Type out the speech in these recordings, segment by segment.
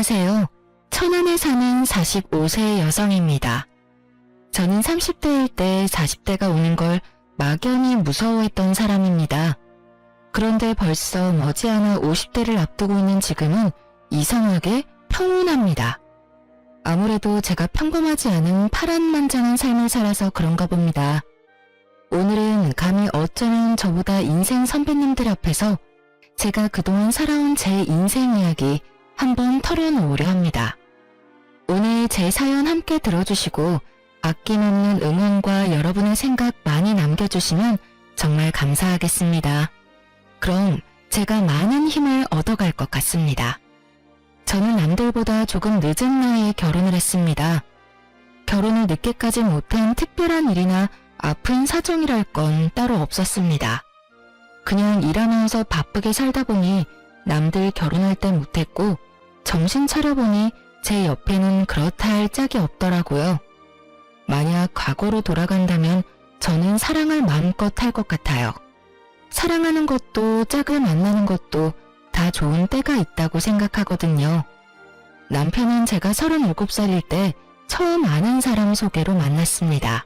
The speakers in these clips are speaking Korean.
안녕하세요. 천안에 사는 45세 여성입니다. 저는 30대일 때 40대가 오는 걸 막연히 무서워했던 사람입니다. 그런데 벌써 머지않아 50대를 앞두고 있는 지금은 이상하게 평온합니다. 아무래도 제가 평범하지 않은 파란만장한 삶을 살아서 그런가 봅니다. 오늘은 감히 어쩌면 저보다 인생 선배님들 앞에서 제가 그동안 살아온 제 인생 이야기 한번 털어놓으려 합니다. 오늘 제 사연 함께 들어주시고 아낌없는 응원과 여러분의 생각 많이 남겨주시면 정말 감사하겠습니다. 그럼 제가 많은 힘을 얻어갈 것 같습니다. 저는 남들보다 조금 늦은 나이에 결혼을 했습니다. 결혼을 늦게까지 못한 특별한 일이나 아픈 사정이랄 건 따로 없었습니다. 그냥 일하면서 바쁘게 살다 보니 남들 결혼할 때 못했고 정신 차려보니 제 옆에는 그렇다 할 짝이 없더라고요. 만약 과거로 돌아간다면 저는 사랑을 마음껏 할 것 같아요. 사랑하는 것도 짝을 만나는 것도 다 좋은 때가 있다고 생각하거든요. 남편은 제가 37살일 때 처음 아는 사람 소개로 만났습니다.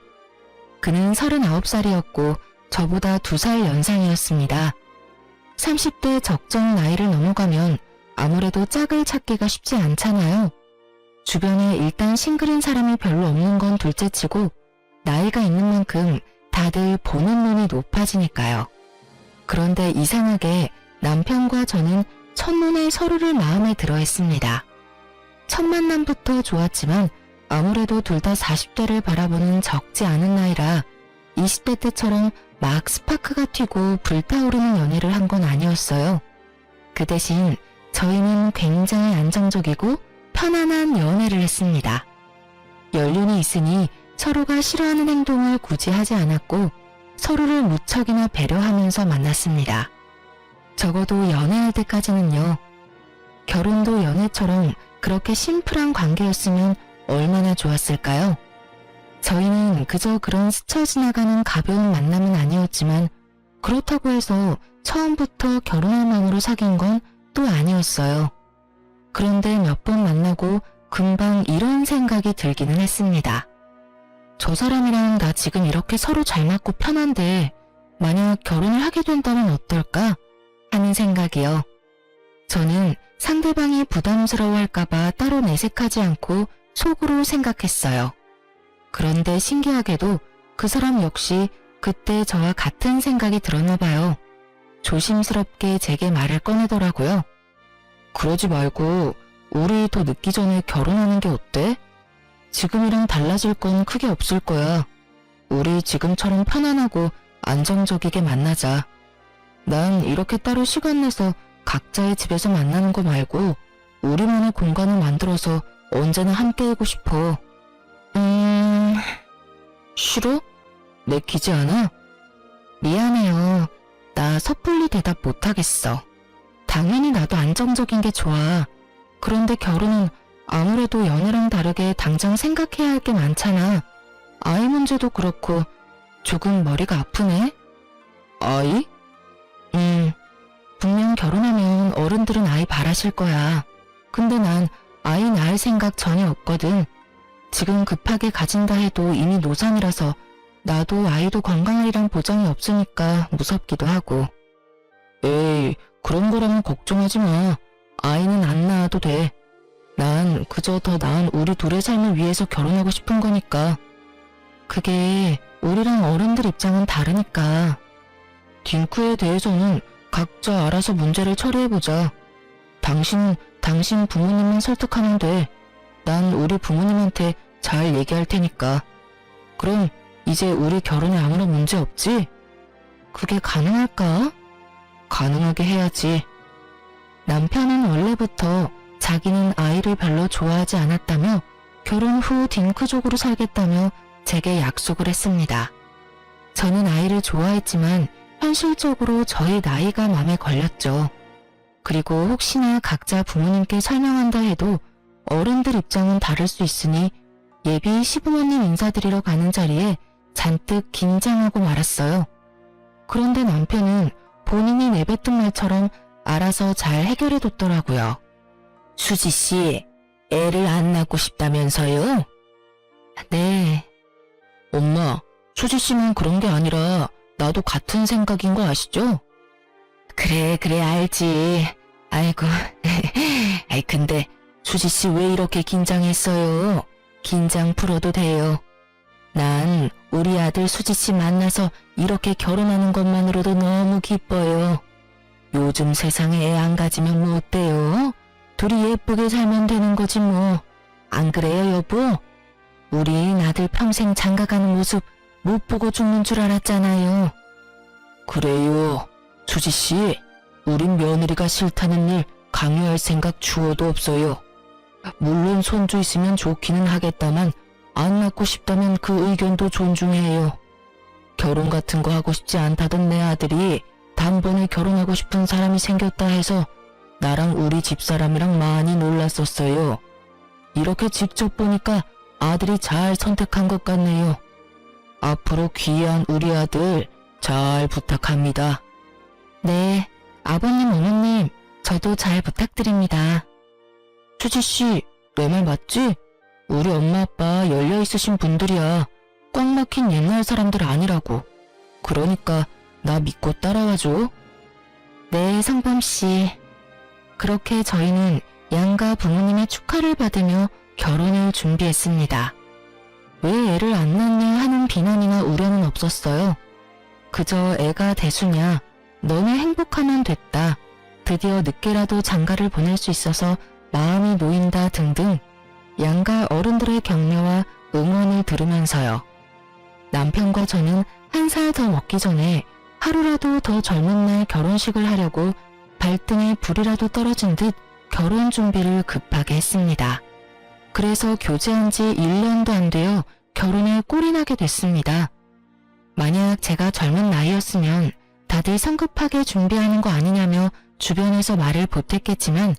그는 39살이었고 저보다 2살 연상이었습니다. 30대 적정 나이를 넘어가면 아무래도 짝을 찾기가 쉽지 않잖아요. 주변에 일단 싱글인 사람이 별로 없는 건 둘째치고 나이가 있는 만큼 다들 보는 눈이 높아지니까요. 그런데 이상하게 남편과 저는 첫눈에 서로를 마음에 들어 했습니다. 첫 만남부터 좋았지만 아무래도 둘 다 40대를 바라보는 적지 않은 나이라 20대 때처럼 막 스파크가 튀고 불타오르는 연애를 한 건 아니었어요. 그 대신 저희는 굉장히 안정적이고 편안한 연애를 했습니다. 연륜이 있으니 서로가 싫어하는 행동을 굳이 하지 않았고 서로를 무척이나 배려하면서 만났습니다. 적어도 연애할 때까지는요. 결혼도 연애처럼 그렇게 심플한 관계였으면 얼마나 좋았을까요? 저희는 그저 그런 스쳐 지나가는 가벼운 만남은 아니었지만 그렇다고 해서 처음부터 결혼할 마음으로 사귄 건 또 아니었어요. 그런데 몇 번 만나고 금방 이런 생각이 들기는 했습니다. 저 사람이랑 나 지금 이렇게 서로 잘 맞고 편한데 만약 결혼을 하게 된다면 어떨까 하는 생각이요. 저는 상대방이 부담스러워할까봐 따로 내색하지 않고 속으로 생각했어요. 그런데 신기하게도 그 사람 역시 그때 저와 같은 생각이 들었나 봐요. 조심스럽게 제게 말을 꺼내더라고요. 그러지 말고 우리 더 늦기 전에 결혼하는 게 어때? 지금이랑 달라질 건 크게 없을 거야. 우리 지금처럼 편안하고 안정적이게 만나자. 난 이렇게 따로 시간 내서 각자의 집에서 만나는 거 말고 우리만의 공간을 만들어서 언제나 함께이고 싶어. 싫어? 내키지 않아? 미안해요. 나 섣불리 대답 못하겠어. 당연히 나도 안정적인 게 좋아. 그런데 결혼은 아무래도 연애랑 다르게 당장 생각해야 할 게 많잖아. 아이 문제도 그렇고 조금 머리가 아프네. 아이? 분명 결혼하면 어른들은 아이 바라실 거야. 근데 난 아이 낳을 생각 전혀 없거든. 지금 급하게 가진다 해도 이미 노산이라서 나도 아이도 건강하리란 보장이 없으니까 무섭기도 하고. 에이, 그런 거라면 걱정하지 마. 아이는 안 낳아도 돼. 난 그저 더 나은 우리 둘의 삶을 위해서 결혼하고 싶은 거니까. 그게 우리랑 어른들 입장은 다르니까. 딩크에 대해서는 각자 알아서 문제를 처리해보자. 당신 부모님만 설득하면 돼. 난 우리 부모님한테 잘 얘기할 테니까. 그럼 이제 우리 결혼에 아무런 문제 없지? 그게 가능할까? 가능하게 해야지. 남편은 원래부터 자기는 아이를 별로 좋아하지 않았다며 결혼 후 딩크족으로 살겠다며 제게 약속을 했습니다. 저는 아이를 좋아했지만 현실적으로 저희 나이가 맘에 걸렸죠. 그리고 혹시나 각자 부모님께 설명한다 해도 어른들 입장은 다를 수 있으니 예비 시부모님 인사드리러 가는 자리에 잔뜩 긴장하고 말았어요. 그런데 남편은 본인이 내뱉은 말처럼 알아서 잘 해결해뒀더라고요. 수지 씨, 애를 안 낳고 싶다면서요? 네. 엄마, 수지 씨만 그런 게 아니라 나도 같은 생각인 거 아시죠? 그래, 알지. 아이고, 아이 근데 수지 씨 왜 이렇게 긴장했어요? 긴장 풀어도 돼요. 난 우리 아들 수지 씨 만나서 이렇게 결혼하는 것만으로도 너무 기뻐요. 요즘 세상에 애 안 가지면 뭐 어때요? 둘이 예쁘게 살면 되는 거지 뭐. 안 그래요, 여보? 우리 아들 평생 장가가는 모습 못 보고 죽는 줄 알았잖아요. 그래요. 수지 씨, 우린 며느리가 싫다는 일 강요할 생각 주어도 없어요. 물론 손주 있으면 좋기는 하겠다만 안 낳고 싶다면 그 의견도 존중해요. 결혼 같은 거 하고 싶지 않다던 내 아들이 단번에 결혼하고 싶은 사람이 생겼다 해서 나랑 우리 집사람이랑 많이 놀랐었어요. 이렇게 직접 보니까 아들이 잘 선택한 것 같네요. 앞으로 귀한 우리 아들 잘 부탁합니다. 네, 아버님, 어머님, 저도 잘 부탁드립니다. 수지씨, 내 말 맞지? 우리 엄마 아빠 열려있으신 분들이야. 꽉 막힌 옛날 사람들 아니라고. 그러니까 나 믿고 따라와줘. 네, 성범씨. 그렇게 저희는 양가 부모님의 축하를 받으며 결혼을 준비했습니다. 왜 애를 안 낳냐 하는 비난이나 우려는 없었어요. 그저 애가 대수냐, 너네 행복하면 됐다, 드디어 늦게라도 장가를 보낼 수 있어서 마음이 놓인다 등등 양가 어른들의 격려와 응원을 들으면서요. 남편과 저는 1살 더 먹기 전에 하루라도 더 젊은 날 결혼식을 하려고 발등에 불이라도 떨어진 듯 결혼 준비를 급하게 했습니다. 그래서 교제한 지 1년도 안 되어 결혼에 꼴이 나게 됐습니다. 만약 제가 젊은 나이였으면 다들 성급하게 준비하는 거 아니냐며 주변에서 말을 보탰겠지만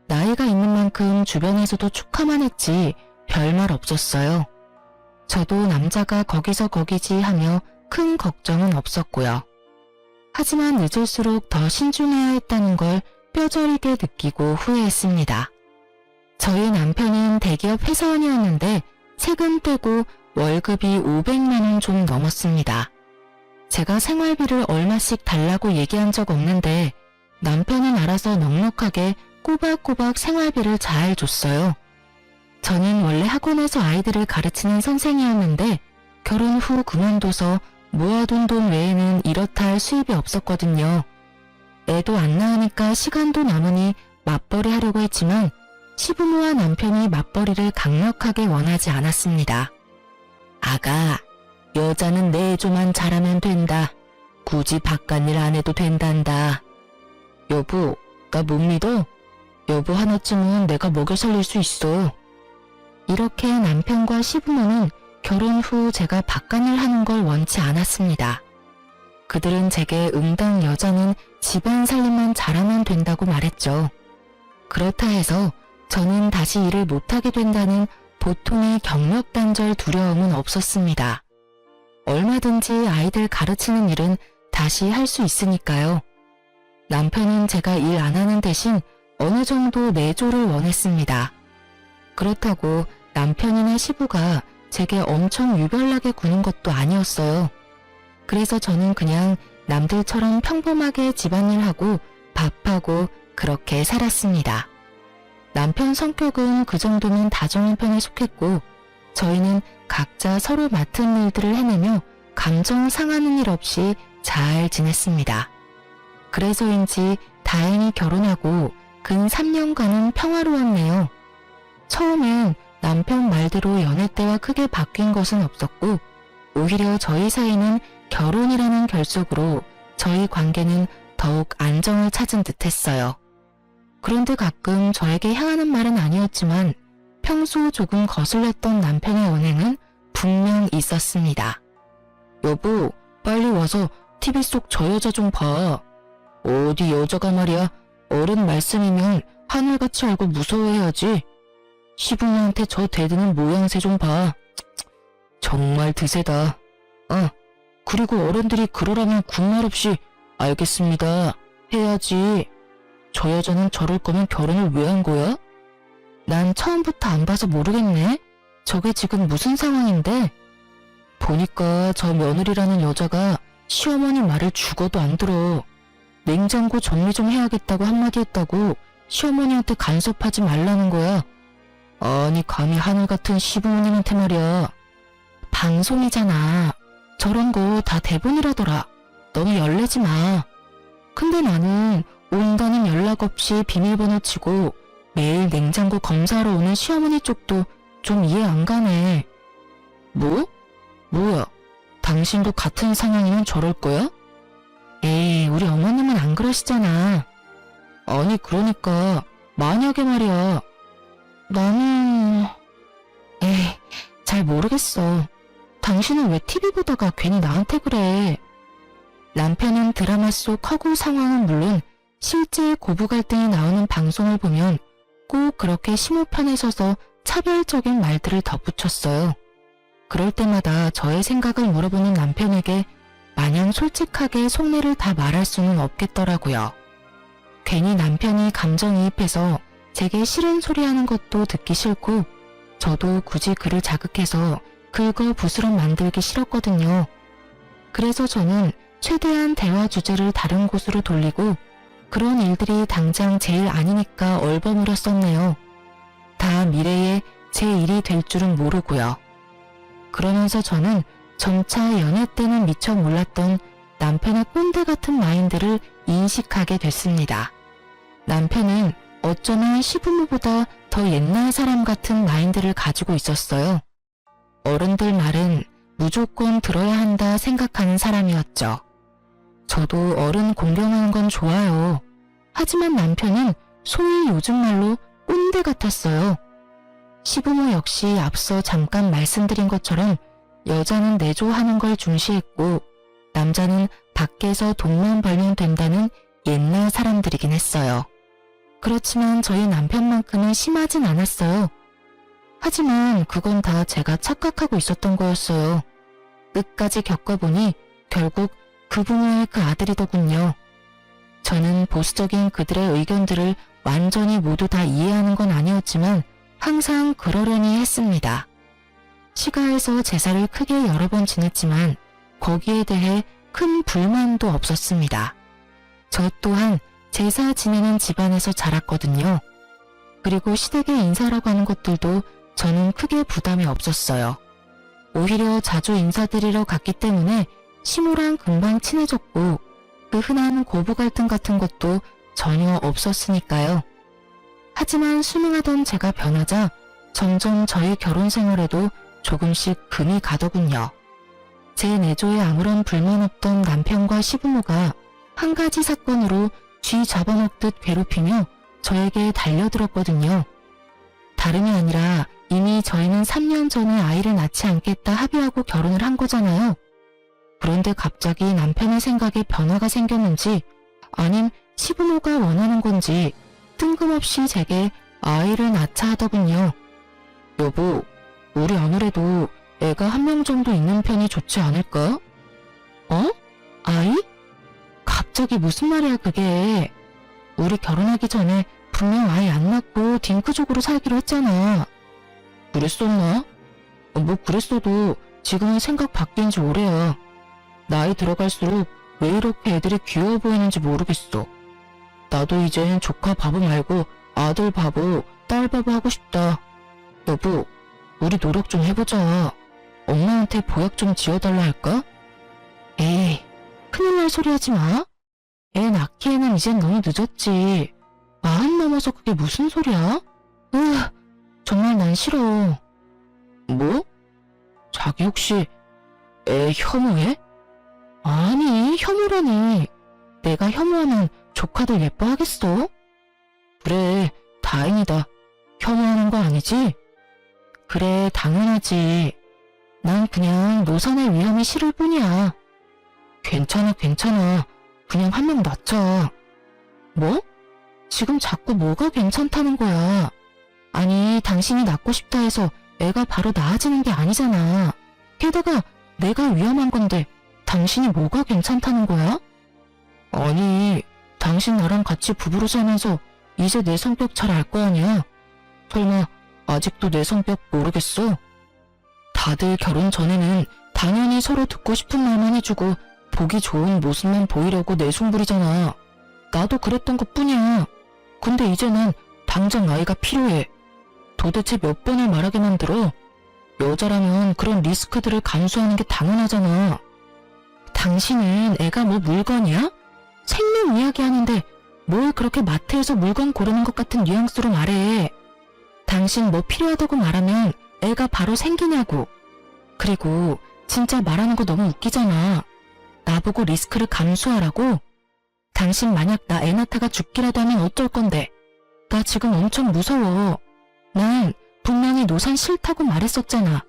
나이가 있는 만큼 주변에서도 축하만 했지 별말 없었어요. 저도 남자가 거기서 거기지 하며 큰 걱정은 없었고요. 하지만 늦을수록 더 신중해야 했다는 걸 뼈저리게 느끼고 후회했습니다. 저희 남편은 대기업 회사원이었는데 세금 떼고 월급이 500만 원 좀 넘었습니다. 제가 생활비를 얼마씩 달라고 얘기한 적 없는데 남편은 알아서 넉넉하게 꼬박꼬박 생활비를 잘 줬어요. 저는 원래 학원에서 아이들을 가르치는 선생이었는데 결혼 후 그만둬서 모아둔 돈 외에는 이렇다 할 수입이 없었거든요. 애도 안 낳으니까 시간도 남으니 맞벌이 하려고 했지만 시부모와 남편이 맞벌이를 강력하게 원하지 않았습니다. 아가, 여자는 내조만 잘하면 된다. 굳이 바깥일 안 해도 된단다. 여보, 나 못 믿어? 여보 하나쯤은 내가 먹여 살릴 수 있어. 이렇게 남편과 시부모는 결혼 후 제가 바깥일 하는 걸 원치 않았습니다. 그들은 제게 응당 여자는 집안 살림만 잘하면 된다고 말했죠. 그렇다 해서 저는 다시 일을 못하게 된다는 보통의 경력단절 두려움은 없었습니다. 얼마든지 아이들 가르치는 일은 다시 할 수 있으니까요. 남편은 제가 일 안 하는 대신 어느 정도 내조를 원했습니다. 그렇다고 남편이나 시부가 제게 엄청 유별나게 구는 것도 아니었어요. 그래서 저는 그냥 남들처럼 평범하게 집안일하고 밥하고 그렇게 살았습니다. 남편 성격은 그 정도면 다정한 편에 속했고 저희는 각자 서로 맡은 일들을 해내며 감정 상하는 일 없이 잘 지냈습니다. 그래서인지 다행히 결혼하고 근 3년간은 평화로웠네요. 처음엔 남편 말대로 연애 때와 크게 바뀐 것은 없었고 오히려 저희 사이는 결혼이라는 결속으로 저희 관계는 더욱 안정을 찾은 듯했어요. 그런데 가끔 저에게 향하는 말은 아니었지만 평소 조금 거슬렸던 남편의 언행은 분명 있었습니다. 여보, 빨리 와서 TV 속 저 여자 좀 봐. 어디 여자가 말이야. 어른 말씀이면 하늘같이 알고 무서워해야지. 시부모한테 저 대드는 모양새 좀 봐. 정말 드세다. 그리고 어른들이 그러라면 군말 없이 알겠습니다 해야지. 저 여자는 저럴 거면 결혼을 왜 한 거야? 처음부터 안 봐서 모르겠네. 저게 지금 무슨 상황인데? 보니까 저 며느리라는 여자가 시어머니 말을 죽어도 안 들어. 냉장고 정리 좀 해야겠다고 한마디 했다고 시어머니한테 간섭하지 말라는 거야. 아니 감히 하늘 같은 시부모님한테 말이야. 방송이잖아. 저런 거 다 대본이라더라. 너무 열내지 마. 근데 나는 온다는 연락 없이 비밀번호 치고 매일 냉장고 검사하러 오는 시어머니 쪽도 좀 이해 안 가네. 뭐? 뭐야? 당신도 같은 상황이면 저럴 거야? 에이, 우리 어머님은 안 그러시잖아. 아니, 그러니까 만약에 말이야. 나는... 에이, 잘 모르겠어. 당신은 왜 TV 보다가 괜히 나한테 그래? 남편은 드라마 속 허구 상황은 물론 실제 고부 갈등이 나오는 방송을 보면 꼭 그렇게 심호편에 서서 차별적인 말들을 덧붙였어요. 그럴 때마다 저의 생각을 물어보는 남편에게 마냥 솔직하게 속내를 다 말할 수는 없겠더라고요. 괜히 남편이 감정이입해서 제게 싫은 소리 하는 것도 듣기 싫고 저도 굳이 그를 자극해서 긁어 부스럼 만들기 싫었거든요. 그래서 저는 최대한 대화 주제를 다른 곳으로 돌리고 그런 일들이 당장 제 일 아니니까 얼버무렸었네요. 다 미래에 제 일이 될 줄은 모르고요. 그러면서 저는 점차 연애 때는 미처 몰랐던 남편의 꼰대 같은 마인드를 인식하게 됐습니다. 남편은 어쩌면 시부모보다 더 옛날 사람 같은 마인드를 가지고 있었어요. 어른들 말은 무조건 들어야 한다 생각하는 사람이었죠. 저도 어른 공경하는 건 좋아요. 하지만 남편은 소위 요즘 말로 꼰대 같았어요. 시부모 역시 앞서 잠깐 말씀드린 것처럼 여자는 내조하는 걸 중시했고 남자는 밖에서 돈만 벌면 된다는 옛날 사람들이긴 했어요. 그렇지만 저희 남편만큼은 심하진 않았어요. 하지만 그건 다 제가 착각하고 있었던 거였어요. 끝까지 겪어보니 결국 그 부모의 그 아들이더군요. 저는 보수적인 그들의 의견들을 완전히 모두 다 이해하는 건 아니었지만 항상 그러려니 했습니다. 시가에서 제사를 크게 여러 번 지냈지만 거기에 대해 큰 불만도 없었습니다. 저 또한 제사 지내는 집안에서 자랐거든요. 그리고 시댁에 인사라고 하는 것들도 저는 크게 부담이 없었어요. 오히려 자주 인사드리러 갔기 때문에 시모랑 금방 친해졌고 그 흔한 고부 갈등 같은 것도 전혀 없었으니까요. 하지만 순응하던 제가 변하자 점점 저희 결혼 생활에도 조금씩 금이 가더군요. 제 내조에 아무런 불만 없던 남편과 시부모가 한 가지 사건으로 쥐 잡아먹듯 괴롭히며 저에게 달려들었거든요. 다름이 아니라 이미 저희는 3년 전에 아이를 낳지 않겠다 합의하고 결혼을 한 거잖아요. 그런데 갑자기 남편의 생각에 변화가 생겼는지 아님 시부모가 원하는 건지 뜬금없이 제게 아이를 낳자 하더군요. 여보, 우리 아무래도 애가 한 명 정도 있는 편이 좋지 않을까? 어? 아이? 갑자기 무슨 말이야 그게. 우리 결혼하기 전에 분명 아이 안 낳고 딩크족으로 살기로 했잖아. 그랬었나? 뭐 그랬어도 지금은 생각 바뀐 지 오래야. 나이 들어갈수록 왜 이렇게 애들이 귀여워 보이는지 모르겠어. 나도 이젠 조카 바보 말고 아들 바보, 딸 바보 하고 싶다. 여보, 우리 노력 좀 해보자. 엄마한테 보약 좀 지어달라 할까? 에이, 큰일 날 소리 하지 마. 애 낳기에는 이젠 너무 늦었지. 40 넘어서 그게 무슨 소리야? 정말 난 싫어. 뭐? 자기 혹시 애 혐오해? 아니, 혐오라니. 내가 혐오하면 조카들 예뻐하겠어? 그래, 다행이다. 혐오하는 거 아니지? 그래, 당연하지. 난 그냥 노선의 위험이 싫을 뿐이야. 괜찮아, 괜찮아. 그냥 한 명 낳자. 뭐? 지금 자꾸 뭐가 괜찮다는 거야? 아니, 당신이 낳고 싶다 해서 애가 바로 낳아지는 게 아니잖아. 게다가 내가 위험한 건데 당신이 뭐가 괜찮다는 거야? 아니, 당신 나랑 같이 부부로 살면서 이제 내 성격 잘 알 거 아니야? 설마 아직도 내 성격 모르겠어? 다들 결혼 전에는 당연히 서로 듣고 싶은 말만 해주고 보기 좋은 모습만 보이려고 내숭부리잖아. 나도 그랬던 것뿐이야. 근데 이제는 당장 아이가 필요해. 도대체 몇 번을 말하게 만들어? 여자라면 그런 리스크들을 감수하는 게 당연하잖아. 당신은 애가 뭐 물건이야? 생명 이야기 하는데 뭘 그렇게 마트에서 물건 고르는 것 같은 뉘앙스로 말해. 당신 뭐 필요하다고 말하면 애가 바로 생기냐고. 그리고 진짜 말하는 거 너무 웃기잖아. 나보고 리스크를 감수하라고? 당신 만약 나 애 낳다가 죽기라도 하면 어쩔 건데. 나 지금 엄청 무서워. 난 분명히 노산 싫다고 말했었잖아.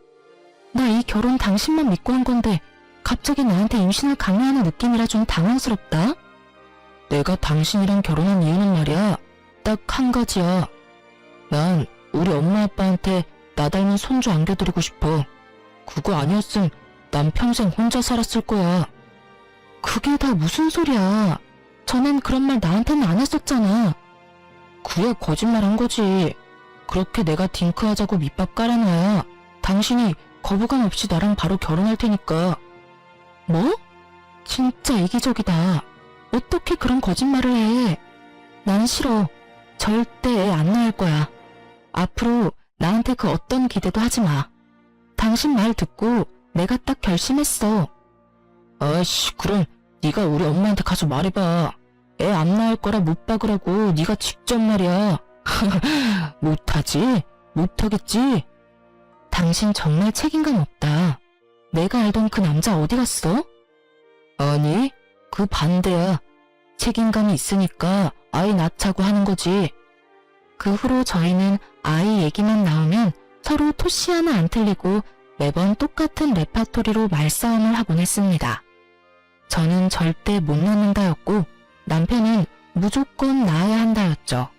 나 이 결혼 당신만 믿고 한 건데 갑자기 나한테 임신을 강요하는 느낌이라 좀 당황스럽다. 내가 당신이랑 결혼한 이유는 말이야. 딱 한 가지야. 난 우리 엄마 아빠한테 나 닮은 손주 안겨드리고 싶어. 그거 아니었음 난 평생 혼자 살았을 거야. 그게 다 무슨 소리야. 전엔 그런 말 나한테는 안 했었잖아. 그야 거짓말한 거지. 그렇게 내가 딩크하자고 밑밥 깔아놔야 당신이 거부감 없이 나랑 바로 결혼할 테니까. 뭐? 진짜 이기적이다. 어떻게 그런 거짓말을 해. 난 싫어. 절대 애 안 낳을 거야. 앞으로 나한테 그 어떤 기대도 하지 마. 당신 말 듣고 내가 딱 결심했어. 아이씨, 그럼 네가 우리 엄마한테 가서 말해봐. 애 안 낳을 거라 못 박으라고 네가 직접 말이야. 못하지? 못하겠지? 당신 정말 책임감 없다. 내가 알던 그 남자 어디 갔어? 아니, 그 반대야. 책임감이 있으니까 아이 낳자고 하는 거지. 그 후로 저희는 아이 얘기만 나오면 서로 토시 하나 안 틀리고 매번 똑같은 레파토리로 말싸움을 하곤 했습니다. 저는 절대 못 낳는다였고 남편은 무조건 낳아야 한다였죠.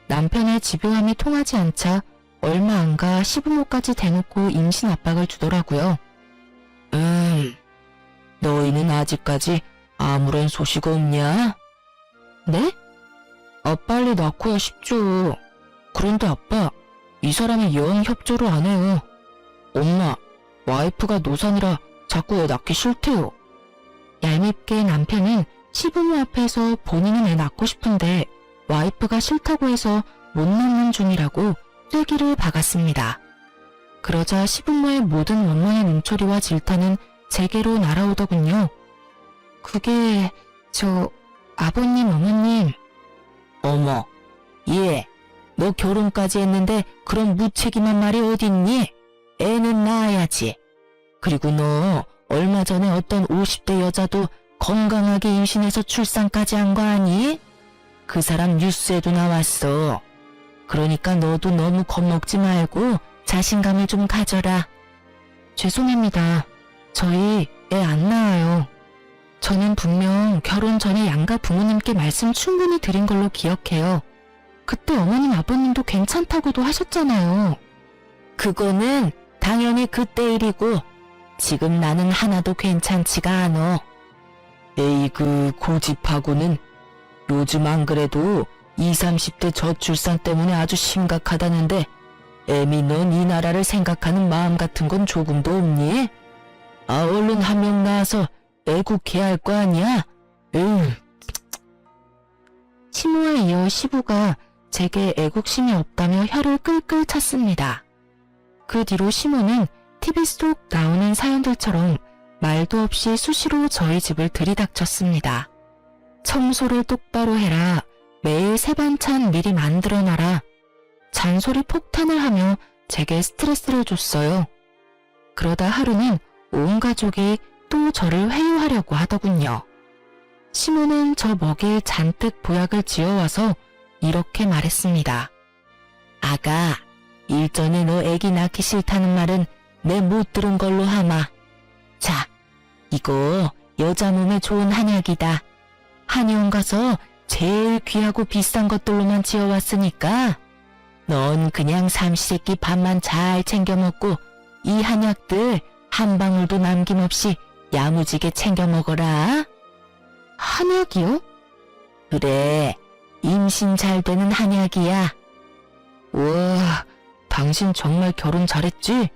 남편의 집요함이 통하지 않자 얼마 안 가 시부모까지 대놓고 임신 압박을 주더라고요. 너희는 아직까지 아무런 소식 없냐? 네? 빨리 낳고야 싶죠. 그런데 아빠, 이 사람이 영 협조를 안 해요. 엄마, 와이프가 노산이라 자꾸 애 낳기 싫대요. 얄밉게 남편은 시부모 앞에서 본인은 애 낳고 싶은데 와이프가 싫다고 해서 못 낳는 중이라고 쐐기를 박았습니다. 그러자 시부모의 모든 원망의 눈초리와 질타는 제게로 날아오더군요. 그게 아버님 어머님. 어머, 얘, 너 결혼까지 했는데 그런 무책임한 말이 어딨니? 애는 낳아야지. 그리고 너 얼마 전에 어떤 50대 여자도 건강하게 임신해서 출산까지 한 거 아니? 그 사람 뉴스에도 나왔어. 그러니까 너도 너무 겁먹지 말고 자신감을 좀 가져라. 죄송합니다. 저희 애 안 낳아요. 저는 분명 결혼 전에 양가 부모님께 말씀 충분히 드린 걸로 기억해요. 그때 어머님 아버님도 괜찮다고도 하셨잖아요. 그거는 당연히 그때 일이고 지금 나는 하나도 괜찮지가 않어. 에이그 고집하고는. 요즘 안 그래도 20, 30대 저출산 때문에 아주 심각하다는데 애미 넌 이 나라를 생각하는 마음 같은 건 조금도 없니? 얼른 한 명 낳아서 애국해야 할 거 아니야? 시모에 이어 시부가 제게 애국심이 없다며 혀를 끌끌 찼습니다. 그 뒤로 시모는 TV 속 나오는 사연들처럼 말도 없이 수시로 저희 집을 들이닥쳤습니다. 청소를 똑바로 해라. 매일 새 반찬 미리 만들어놔라. 잔소리 폭탄을 하며 제게 스트레스를 줬어요. 그러다 하루는 온 가족이 또 저를 회유하려고 하더군요. 시모는 저 먹일 잔뜩 보약을 지어와서 이렇게 말했습니다. 아가, 일전에 너 애기 낳기 싫다는 말은 내 못 들은 걸로 하마. 자, 이거 여자 몸에 좋은 한약이다. 한의원 가서 제일 귀하고 비싼 것들로만 지어왔으니까 넌 그냥 삼시세끼 밥만 잘 챙겨 먹고 이 한약들 한 방울도 남김없이 야무지게 챙겨 먹어라. 한약이요? 그래, 임신 잘 되는 한약이야. 우와, 당신 정말 결혼 잘했지?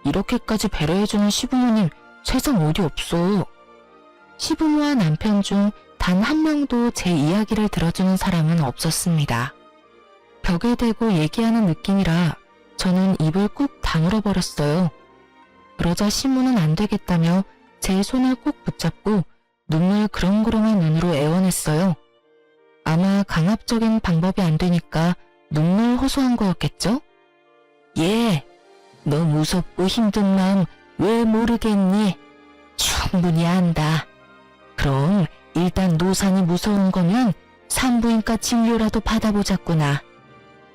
이렇게까지 배려해주는 시부모님 세상 어디 없어. 시부모와 남편 중 단 한 명도 제 이야기를 들어주는 사람은 없었습니다. 벽에 대고 얘기하는 느낌이라 저는 입을 꾹 다물어 버렸어요. 그러자 시모는 안 되겠다며 제 손을 꼭 붙잡고 눈물 그렁그렁한 눈으로 애원했어요. 아마 강압적인 방법이 안 되니까 눈물 호소한 거였겠죠? 예, 너 무섭고 힘든 마음 왜 모르겠니? 충분히 안다. 그럼 일단 노산이 무서운 거면 산부인과 진료라도 받아보자꾸나.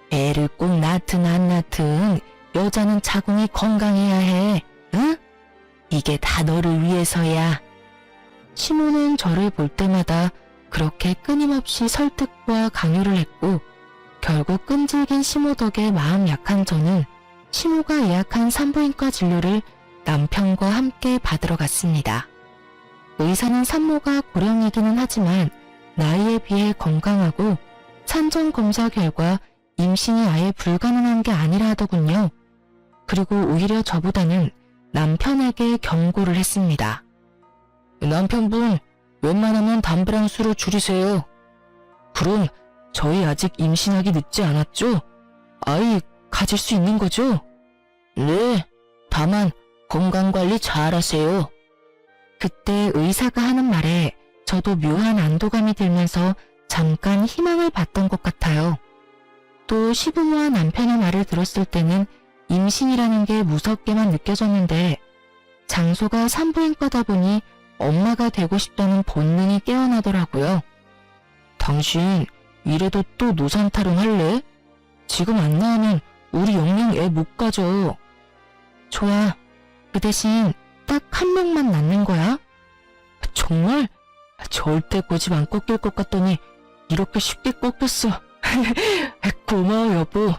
애를 꼭 낳든 안 낳든 여자는 자궁이 건강해야 해. 응? 이게 다 너를 위해서야. 시모는 저를 볼 때마다 그렇게 끊임없이 설득과 강요를 했고 결국 끈질긴 시모 덕에 마음 약한 저는 시모가 예약한 산부인과 진료를 남편과 함께 받으러 갔습니다. 의사는 산모가 고령이기는 하지만 나이에 비해 건강하고 산전 검사 결과 임신이 아예 불가능한 게 아니라 하더군요. 그리고 오히려 저보다는 남편에게 경고를 했습니다. 남편분, 웬만하면 담배랑 술을 줄이세요. 그럼 저희 아직 임신하기 늦지 않았죠? 아이 가질 수 있는 거죠? 네, 다만 건강관리 잘 하세요. 그때 의사가 하는 말에 저도 묘한 안도감이 들면서 잠깐 희망을 봤던 것 같아요. 또 시부모와 남편의 말을 들었을 때는 임신이라는 게 무섭게만 느껴졌는데 장소가 산부인과다 보니 엄마가 되고 싶다는 본능이 깨어나더라고요. 당신 이래도 또 노산 타령할래? 지금 안 나오면 우리 영영 애 못 가져. 좋아. 그 대신 딱 한 명만 낳는 거야? 정말? 절대 고집 안 꺾일 것 같더니 이렇게 쉽게 꺾였어. 고마워 여보.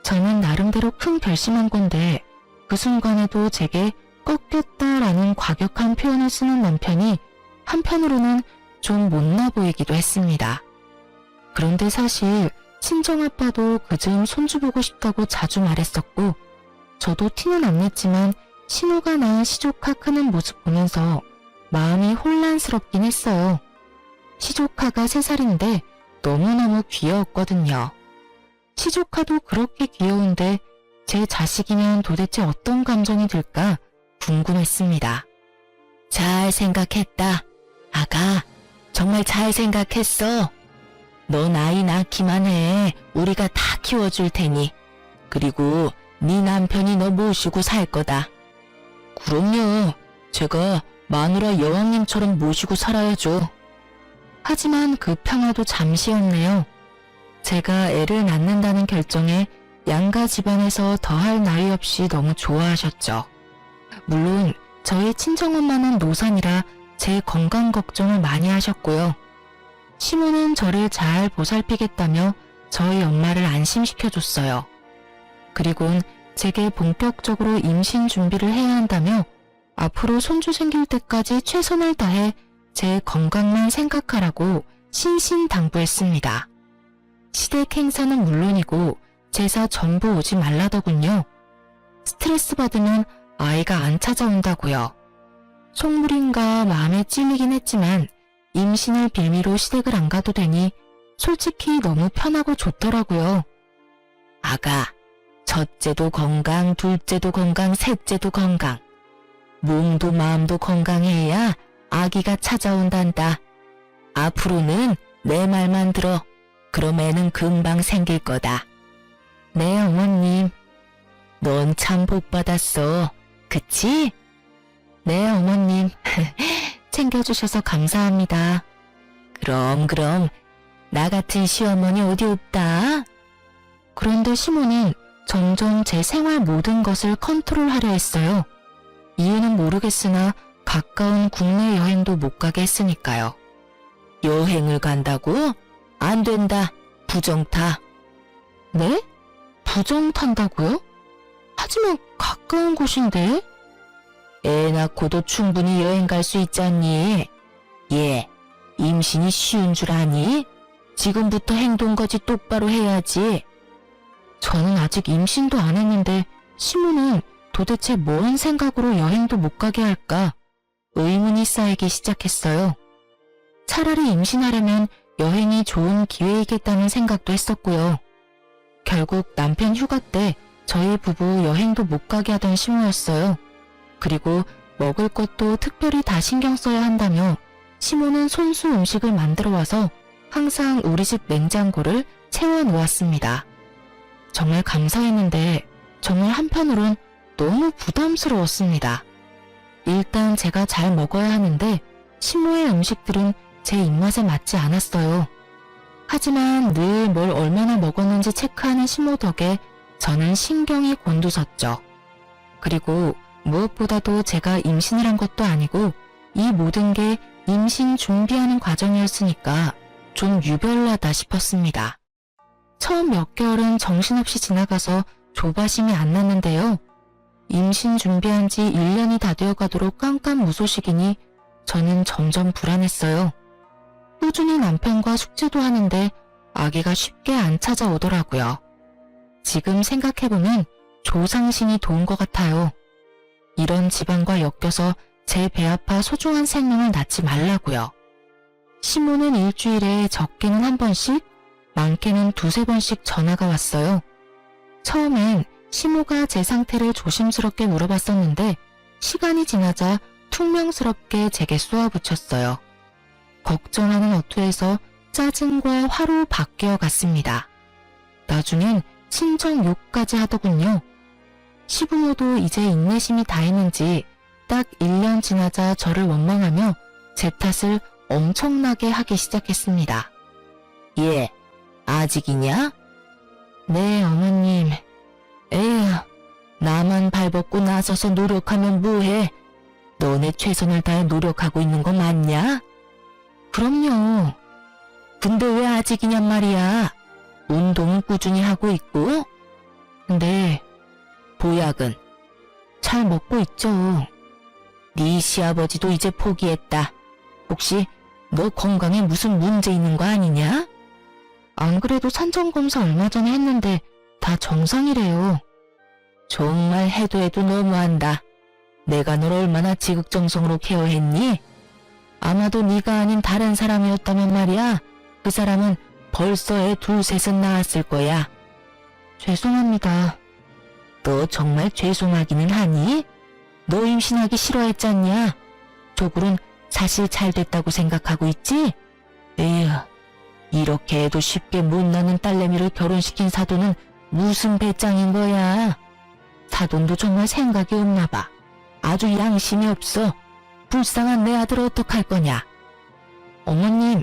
저는 나름대로 큰 결심한 건데 그 순간에도 제게 꺾였다라는 과격한 표현을 쓰는 남편이 한편으로는 좀 못나 보이기도 했습니다. 그런데 사실 친정아빠도 그즈음 손주 보고 싶다고 자주 말했었고 저도 티는 안 냈지만 신우가 낳은 시조카 크는 모습 보면서 마음이 혼란스럽긴 했어요. 시조카가 3살인데 너무너무 귀여웠거든요. 시조카도 그렇게 귀여운데 제 자식이면 도대체 어떤 감정이 들까 궁금했습니다. 잘 생각했다. 아가, 정말 잘 생각했어. 넌 아이 낳기만 해. 우리가 다 키워줄 테니. 그리고 네 남편이 너 모시고 살 거다. 그럼요. 제가 마누라 여왕님처럼 모시고 살아야죠. 하지만 그 평화도 잠시였네요. 제가 애를 낳는다는 결정에 양가 집안에서 더할 나위 없이 너무 좋아하셨죠. 물론 저희 친정엄마는 노산이라 제 건강 걱정을 많이 하셨고요. 시모는 저를 잘 보살피겠다며 저희 엄마를 안심시켜줬어요. 그리곤 제게 본격적으로 임신 준비를 해야 한다며 앞으로 손주 생길 때까지 최선을 다해 제 건강만 생각하라고 신신당부했습니다. 시댁 행사는 물론이고 제사 전부 오지 말라더군요. 스트레스 받으면 아이가 안 찾아온다고요. 속물인가 마음에 찔리긴 했지만 임신을 빌미로 시댁을 안 가도 되니 솔직히 너무 편하고 좋더라고요. 아가, 첫째도 건강, 둘째도 건강, 셋째도 건강. 몸도 마음도 건강해야 아기가 찾아온단다. 앞으로는 내 말만 들어. 그럼 애는 금방 생길 거다. 네, 어머님. 넌 참 복 받았어. 그치? 네, 어머님. 챙겨주셔서 감사합니다. 그럼 나 같은 시어머니 어디 없다. 그런데 시모는 점점 제 생활 모든 것을 컨트롤하려 했어요. 이유는 모르겠으나 가까운 국내 여행도 못 가게 했으니까요. 여행을 간다고? 안 된다. 부정 타. 네? 부정 탄다고요? 하지만 가까운 곳인데? 애 낳고도 충분히 여행 갈 수 있잖니. 예, 임신이 쉬운 줄 아니? 지금부터 행동거지 똑바로 해야지. 저는 아직 임신도 안 했는데 시모는 도대체 뭔 생각으로 여행도 못 가게 할까 의문이 쌓이기 시작했어요. 차라리 임신하려면 여행이 좋은 기회이겠다는 생각도 했었고요. 결국 남편 휴가 때 저희 부부 여행도 못 가게 하던 시모였어요. 그리고 먹을 것도 특별히 다 신경 써야 한다며 시모는 손수 음식을 만들어 와서 항상 우리 집 냉장고를 채워 놓았습니다. 정말 감사했는데 정말 한편으론 너무 부담스러웠습니다. 일단 제가 잘 먹어야 하는데 시모의 음식들은 제 입맛에 맞지 않았어요. 하지만 늘 뭘 얼마나 먹었는지 체크하는 시모 덕에 저는 신경이 곤두섰죠. 그리고 무엇보다도 제가 임신을 한 것도 아니고 이 모든 게 임신 준비하는 과정이었으니까 좀 유별나다 싶었습니다. 처음 몇 개월은 정신없이 지나가서 조바심이 안 났는데요. 임신 준비한 지 1년이 다 되어가도록 깜깜무소식이니 저는 점점 불안했어요. 꾸준히 남편과 숙제도 하는데 아기가 쉽게 안 찾아오더라고요. 지금 생각해보면 조상신이 도운 것 같아요. 이런 집안과 엮여서 제 배 아파 소중한 생명을 낳지 말라고요. 시모는 일주일에 적게는 한 번씩, 많게는 두세 번씩 전화가 왔어요. 처음엔 시모가 제 상태를 조심스럽게 물어봤었는데 시간이 지나자 퉁명스럽게 제게 쏘아붙였어요. 걱정하는 어투에서 짜증과 화로 바뀌어 갔습니다. 나중엔 친정 욕까지 하더군요. 시부모도 이제 인내심이 다했는지 딱 1년 지나자 저를 원망하며 제 탓을 엄청나게 하기 시작했습니다. 예, 아직이냐? 네, 어머님. 에휴, 나만 발벗고 나서서 노력하면 뭐해? 너네 최선을 다해 노력하고 있는 거 맞냐? 그럼요. 근데 왜 아직이냔 말이야? 운동은 꾸준히 하고 있고? 네. 보약은? 잘 먹고 있죠. 네 시아버지도 이제 포기했다. 혹시 너 건강에 무슨 문제 있는 거 아니냐? 안 그래도 산전검사 얼마 전에 했는데 다 정상이래요. 정말 해도 너무한다. 내가 널 얼마나 지극정성으로 케어했니? 아마도 네가 아닌 다른 사람이었다면 말이야. 그 사람은 벌써 애 둘셋은 낳았을 거야. 죄송합니다. 너 정말 죄송하기는 하니? 너 임신하기 싫어했잖냐? 조굴은 사실 잘 됐다고 생각하고 있지? 에휴, 이렇게 해도 쉽게 못 낳는 딸내미를 결혼시킨 사돈은 무슨 배짱인 거야? 사돈도 정말 생각이 없나 봐. 아주 양심이 없어. 불쌍한 내 아들 어떡할 거냐? 어머님,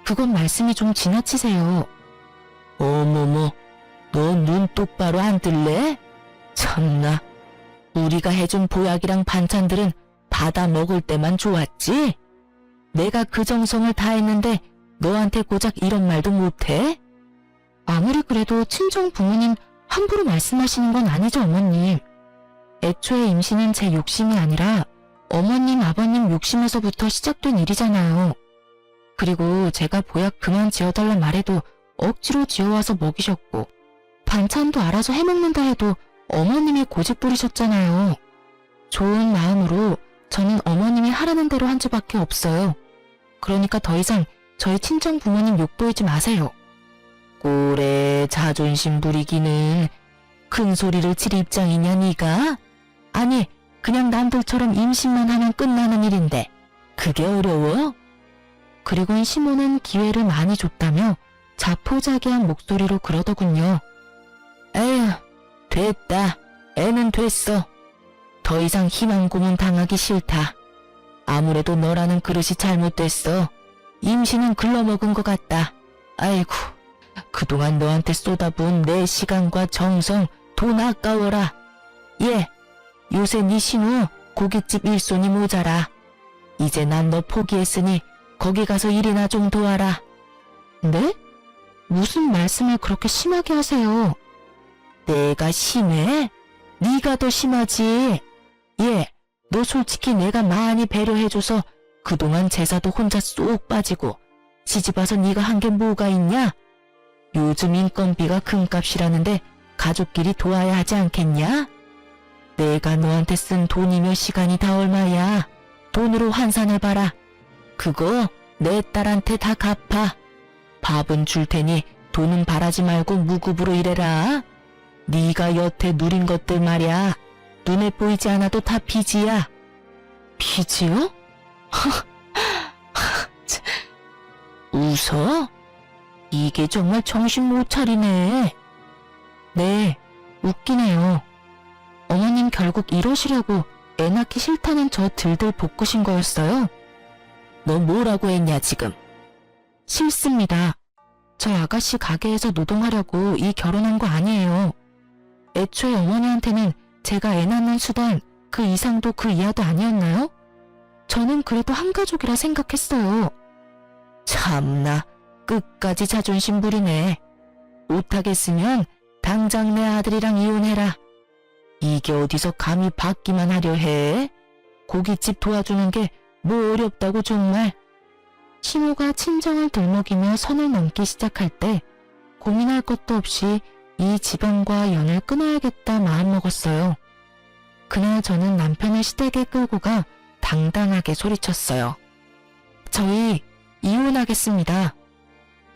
그건 말씀이 좀 지나치세요. 어머머, 너 눈 똑바로 안 뜰래? 참나, 우리가 해준 보약이랑 반찬들은 받아 먹을 때만 좋았지? 내가 그 정성을 다했는데 너한테 고작 이런 말도 못해? 아무리 그래도 친정 부모님 함부로 말씀하시는 건 아니죠, 어머님. 애초에 임신은 제 욕심이 아니라 어머님, 아버님 욕심에서부터 시작된 일이잖아요. 그리고 제가 보약 그만 지어달라 말해도 억지로 지어와서 먹이셨고 반찬도 알아서 해먹는다 해도 어머님이 고집 부리셨잖아요. 좋은 마음으로 저는 어머님이 하라는 대로 한 수밖에 없어요. 그러니까 더 이상 저희 친정 부모님 욕보이지 마세요. 꼴에 자존심 부리기는 큰 소리를 칠 입장이냐 네가? 아니 그냥 남들처럼 임신만 하면 끝나는 일인데 그게 어려워? 그리고는 시모는 기회를 많이 줬다며 자포자기한 목소리로 그러더군요. 에휴, 됐다. 애는 됐어. 더 이상 희망 고문 당하기 싫다. 아무래도 너라는 그릇이 잘못됐어. 임신은 글러먹은 것 같다. 아이고, 그동안 너한테 쏟아부은 내 시간과 정성, 돈 아까워라. 예, 요새 네 신우 고깃집 일손이 모자라. 이제 난 너 포기했으니 거기 가서 일이나 좀 도와라. 네? 무슨 말씀을 그렇게 심하게 하세요? 내가 심해? 네가 더 심하지. 예, 너 솔직히 내가 많이 배려해줘서 그동안 제사도 혼자 쏙 빠지고 시집와서 네가 한 게 뭐가 있냐? 요즘 인건비가 금값이라는데 가족끼리 도와야 하지 않겠냐? 내가 너한테 쓴 돈이며 시간이 다 얼마야? 돈으로 환산해봐라. 그거 내 딸한테 다 갚아. 밥은 줄 테니 돈은 바라지 말고 무급으로 일해라. 네가 여태 누린 것들 말야. 눈에 보이지 않아도 다 빚이야. 빚이요? 웃어? 이게 정말 정신 못 차리네. 네, 웃기네요. 어머님 결국 이러시려고 애 낳기 싫다는 저 들들 볶으신 거였어요? 너 뭐라고 했냐 지금? 싫습니다. 저 아가씨 가게에서 노동하려고 이 결혼한 거 아니에요. 애초에 어머니한테는 제가 애 낳는 수단 그 이상도 그 이하도 아니었나요? 저는 그래도 한 가족이라 생각했어요. 참나, 끝까지 자존심 부리네. 못하겠으면 당장 내 아들이랑 이혼해라. 이게 어디서 감히 받기만 하려 해? 고깃집 도와주는 게 뭐 어렵다고 정말. 시모가 친정을 들먹이며 선을 넘기 시작할 때 고민할 것도 없이 이 집안과 연을 끊어야겠다 마음먹었어요. 그날 저는 남편을 시댁에 끌고 가 당당하게 소리쳤어요. 저희 이혼하겠습니다.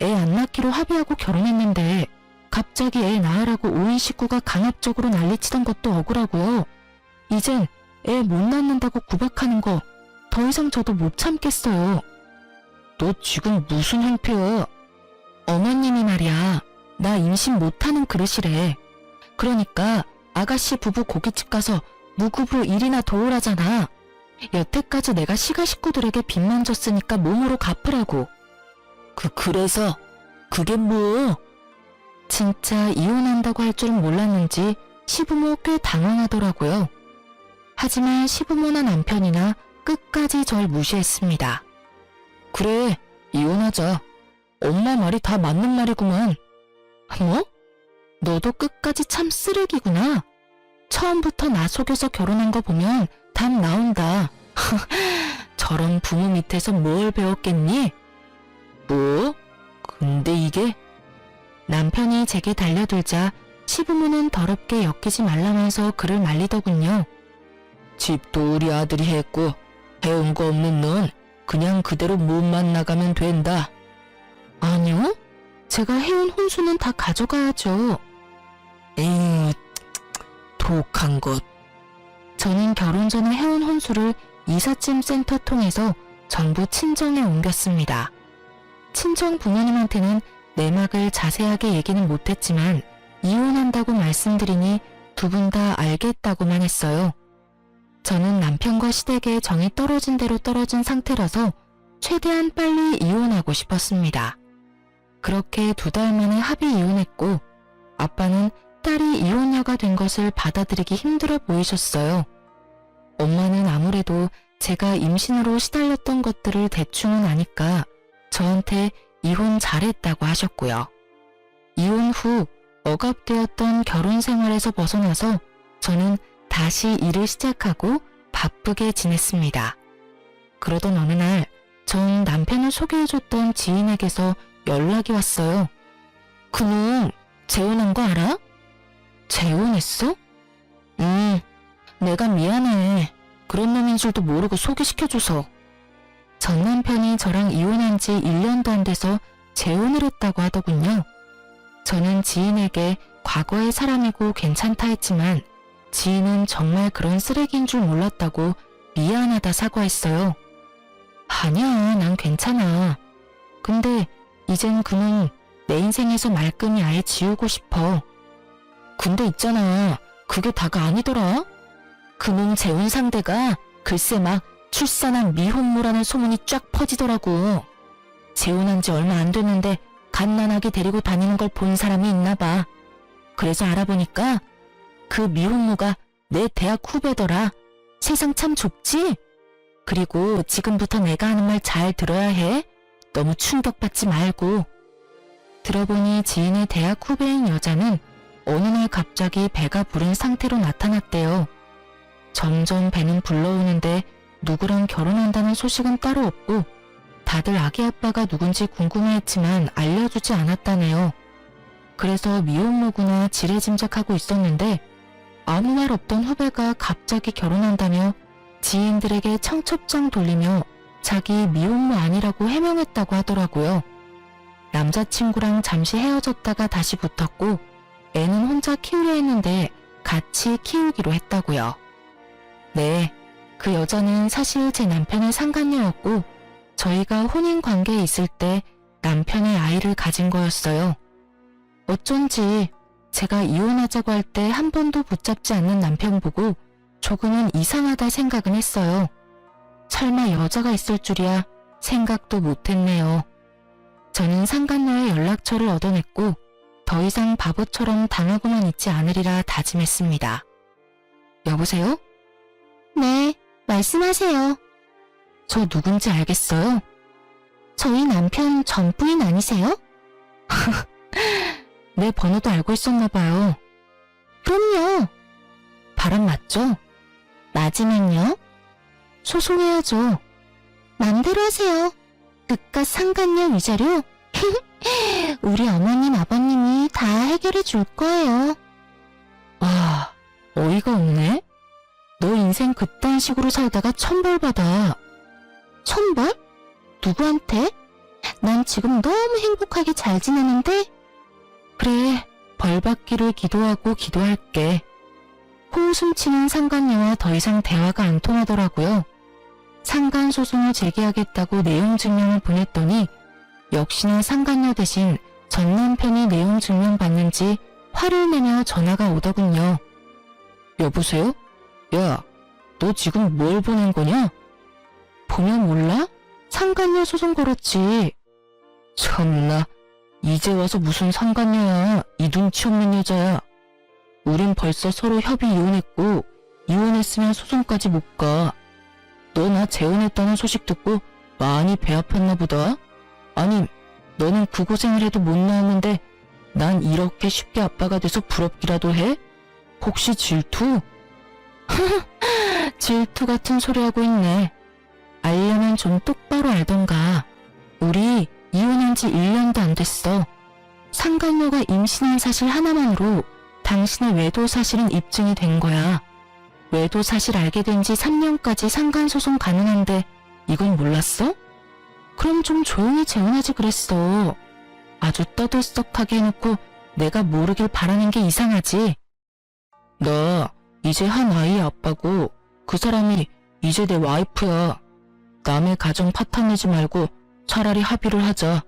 애 안 낳기로 합의하고 결혼했는데 갑자기 애 낳으라고 오인 식구가 강압적으로 난리치던 것도 억울하고요. 이젠 애 못 낳는다고 구박하는 거 더 이상 저도 못 참겠어요. 너 지금 무슨 형태야? 어머님이 말이야. 나 임신 못하는 그릇이래. 그러니까 아가씨 부부 고깃집 가서 무급으로 일이나 도우라잖아. 여태까지 내가 시가 식구들에게 빚만 졌으니까 몸으로 갚으라고. 그래서 그게 뭐? 진짜 이혼한다고 할 줄은 몰랐는지 시부모 꽤 당황하더라고요. 하지만 시부모나 남편이나 끝까지 절 무시했습니다. 그래, 이혼하자. 엄마 말이 다 맞는 말이구만. 뭐? 너도 끝까지 참 쓰레기구나. 처음부터 나 속여서 결혼한 거 보면 답 나온다. 저런 부모 밑에서 뭘 배웠겠니? 뭐? 근데 이게? 남편이 제게 달려들자 시부모는 더럽게 엮이지 말라면서 그를 말리더군요. 집도 우리 아들이 했고 해온 거 없는 넌 그냥 그대로 몸만 나가면 된다. 아니요? 제가 해온 혼수는 다 가져가야죠. 독한 것. 저는 결혼 전에 해온 혼수를 이삿짐 센터 통해서 전부 친정에 옮겼습니다. 친정 부모님한테는 내막을 자세하게 얘기는 못했지만 이혼한다고 말씀드리니 두 분 다 알겠다고만 했어요. 저는 남편과 시댁에 정이 떨어진 대로 떨어진 상태라서 최대한 빨리 이혼하고 싶었습니다. 그렇게 2달 만에 합의 이혼했고 아빠는 딸이 이혼녀가 된 것을 받아들이기 힘들어 보이셨어요. 엄마는 아무래도 제가 임신으로 시달렸던 것들을 대충은 아니까 저한테 이혼 잘했다고 하셨고요. 이혼 후 억압되었던 결혼 생활에서 벗어나서 저는 다시 일을 시작하고 바쁘게 지냈습니다. 그러던 어느 날 전 남편을 소개해줬던 지인에게서 연락이 왔어요. 그놈 재혼한 거 알아? 재혼했어? 내가 미안해. 그런 놈인 줄도 모르고 소개시켜줘서. 전 남편이 저랑 이혼한 지 1년도 안 돼서 재혼을 했다고 하더군요. 저는 지인에게 과거의 사람이고 괜찮다 했지만 지인은 정말 그런 쓰레기인 줄 몰랐다고 미안하다 사과했어요. 아니야, 난 괜찮아. 근데 이젠 그놈 내 인생에서 말끔히 아예 지우고 싶어. 근데 있잖아, 그게 다가 아니더라. 그놈 재혼 상대가 글쎄 막 출산한 미혼모라는 소문이 쫙 퍼지더라고. 재혼한 지 얼마 안 됐는데 갓난아기 데리고 다니는 걸 본 사람이 있나 봐. 그래서 알아보니까 그 미혼모가 내 대학 후배더라. 세상 참 좁지? 그리고 지금부터 내가 하는 말 잘 들어야 해. 너무 충격받지 말고. 들어보니 지인의 대학 후배인 여자는 어느 날 갑자기 배가 부른 상태로 나타났대요. 점점 배는 불러오는데 누구랑 결혼한다는 소식은 따로 없고 다들 아기 아빠가 누군지 궁금해했지만 알려주지 않았다네요. 그래서 미혼모구나 지레짐작하고 있었는데 아무 말 없던 후배가 갑자기 결혼한다며 지인들에게 청첩장 돌리며 자기 미혼모 아니라고 해명했다고 하더라고요. 남자친구랑 잠시 헤어졌다가 다시 붙었고 애는 혼자 키우려 했는데 같이 키우기로 했다고요. 네, 그 여자는 사실 제 남편의 상간녀였고 저희가 혼인 관계에 있을 때 남편의 아이를 가진 거였어요. 어쩐지 제가 이혼하자고 할 때 한 번도 붙잡지 않는 남편 보고 조금은 이상하다 생각은 했어요. 설마 여자가 있을 줄이야 생각도 못했네요. 저는 상간녀의 연락처를 얻어냈고 더 이상 바보처럼 당하고만 있지 않으리라 다짐했습니다. 여보세요? 네, 말씀하세요. 저 누군지 알겠어요? 저희 남편 전 부인 아니세요? 내 번호도 알고 있었나봐요. 그럼요. 바람 맞죠? 맞으면요? 소송해야죠. 맘대로 하세요. 그깟 상간녀 위자료? 우리 어머님 아버님이 다 해결해 줄 거예요. 와, 어이가 없네. 너 인생 그딴 식으로 살다가 천벌 받아. 천벌? 누구한테? 난 지금 너무 행복하게 잘 지내는데? 그래, 벌 받기를 기도하고 기도할게. 호웃음 치는 상간녀와 더 이상 대화가 안 통하더라고요. 상간 소송을 제기하겠다고 내용 증명을 보냈더니 역시나 상간녀 대신 전 남편이 내용 증명 받는지 화를 내며 전화가 오더군요. 여보세요? 야, 너 지금 뭘 보낸 거냐? 보면 몰라? 상간녀 소송 걸었지. 참나, 이제 와서 무슨 상간녀야. 이 눈치 없는 여자야. 우린 벌써 서로 협의 이혼했고 이혼했으면 소송까지 못 가. 너 나 재혼했다는 소식 듣고 많이 배 아팠나 보다. 아님 너는 그 고생을 해도 못 나왔는데 난 이렇게 쉽게 아빠가 돼서 부럽기라도 해? 혹시 질투? 질투 같은 소리 하고 있네. 알려면 좀 똑바로 알던가. 우리 이혼한 지 1년도 안 됐어. 상간녀가 임신한 사실 하나만으로 당신의 외도 사실은 입증이 된 거야. 외도 사실 알게 된 지 3년까지 상간소송 가능한데 이건 몰랐어? 그럼 좀 조용히 재혼하지 그랬어. 아주 떠들썩하게 해놓고 내가 모르길 바라는 게 이상하지. 나 이제 한 아이의 아빠고 그 사람이 이제 내 와이프야. 남의 가정 파탄내지 말고 차라리 합의를 하자.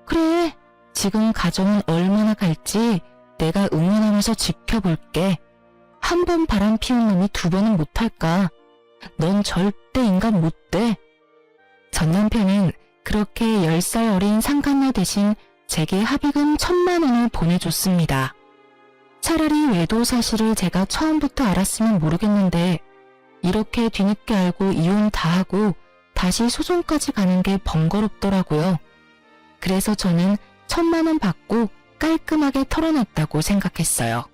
그래, 지금 가정은 얼마나 갈지 내가 응원하면서 지켜볼게. 한 번 바람 피운 놈이 두 번은 못할까. 넌 절대 인간 못 돼. 전 남편은 그렇게 10살 어린 상간녀 대신 제게 합의금 1,000만 원을 보내줬습니다. 차라리 외도 사실을 제가 처음부터 알았으면 모르겠는데 이렇게 뒤늦게 알고 이혼 다 하고 다시 소송까지 가는 게 번거롭더라고요. 그래서 저는 1,000만 원 받고 깔끔하게 털어놨다고 생각했어요.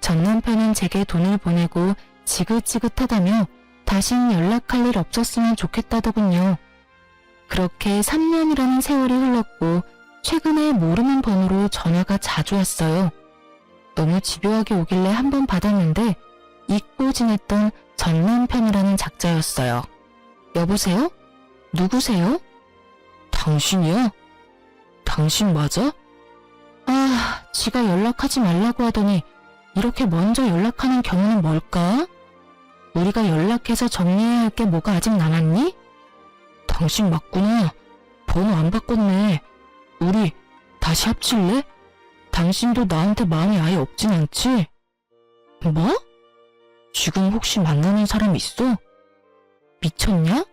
전 남편은 제게 돈을 보내고 지긋지긋하다며 다신 연락할 일 없었으면 좋겠다더군요. 그렇게 3년이라는 세월이 흘렀고 최근에 모르는 번호로 전화가 자주 왔어요. 너무 집요하게 오길래 한 번 받았는데 잊고 지냈던 전 남편이라는 작자였어요. 여보세요? 누구세요? 당신이야? 당신 맞아? 아, 지가 연락하지 말라고 하더니 이렇게 먼저 연락하는 경우는 뭘까? 우리가 연락해서 정리해야 할 게 뭐가 아직 남았니? 당신 맞구나. 번호 안 바꿨네. 우리 다시 합칠래? 당신도 나한테 마음이 아예 없진 않지? 뭐? 지금 혹시 만나는 사람 있어? 미쳤냐?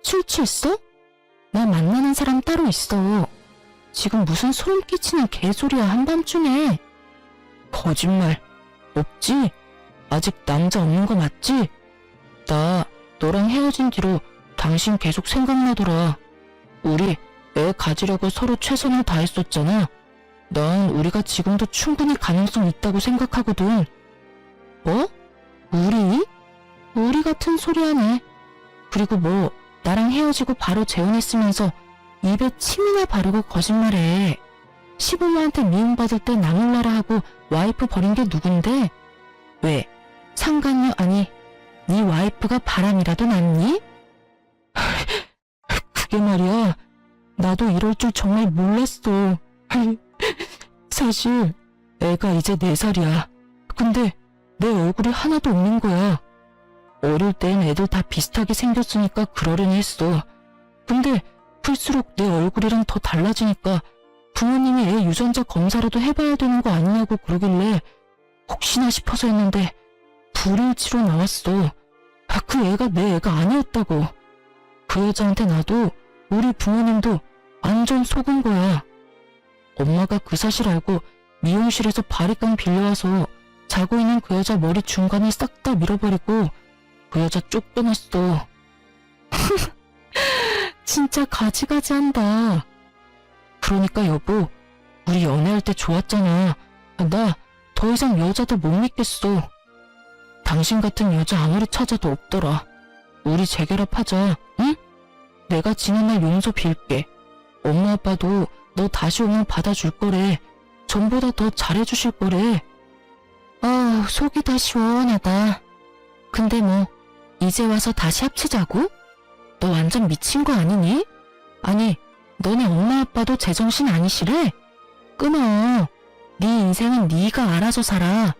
술 취했어? 나 만나는 사람 따로 있어. 지금 무슨 소름 끼치는 개소리야 한밤중에. 거짓말. 없지? 아직 남자 없는 거 맞지? 나 너랑 헤어진 뒤로 당신 계속 생각나더라. 우리 애 가지려고 서로 최선을 다했었잖아. 난 우리가 지금도 충분히 가능성 있다고 생각하거든. 뭐? 우리? 우리 같은 소리 하네. 그리고 뭐 나랑 헤어지고 바로 재혼했으면서 입에 침이나 바르고 거짓말해. 시부모한테 미움받을 때 나몰라라 하고 와이프 버린 게 누군데? 왜? 상간녀 아니 네 와이프가 바람이라도 났니? 그게 말이야. 나도 이럴 줄 정말 몰랐어. 사실 애가 이제 4살이야. 근데 내 얼굴이 하나도 없는 거야. 어릴 땐 애들 다 비슷하게 생겼으니까 그러려니 했어. 근데 클수록 내 얼굴이랑 더 달라지니까 부모님이 애 유전자 검사라도 해봐야 되는 거 아니냐고 그러길래 혹시나 싶어서 했는데 불일치로 나왔어. 그 애가 내 애가 아니었다고. 그 여자한테 나도 우리 부모님도 완전 속은 거야. 엄마가 그 사실 알고 미용실에서 바리깡 빌려와서 자고 있는 그 여자 머리 중간을 싹 다 밀어버리고 그 여자 쫓겨났어. 진짜 가지가지한다. 그러니까 여보, 우리 연애할 때 좋았잖아. 나 더 이상 여자들 못 믿겠어. 당신 같은 여자 아무리 찾아도 없더라. 우리 재결합하자, 응? 내가 지난날 용서 빌게. 엄마 아빠도 너 다시 오면 받아줄 거래. 전보다 더 잘해주실 거래. 아, 속이 다 시원하다. 근데 뭐 이제 와서 다시 합치자고? 너 완전 미친 거 아니니? 아니, 너네 엄마 아빠도 제정신 아니시래? 끊어. 네 인생은 네가 알아서 살아.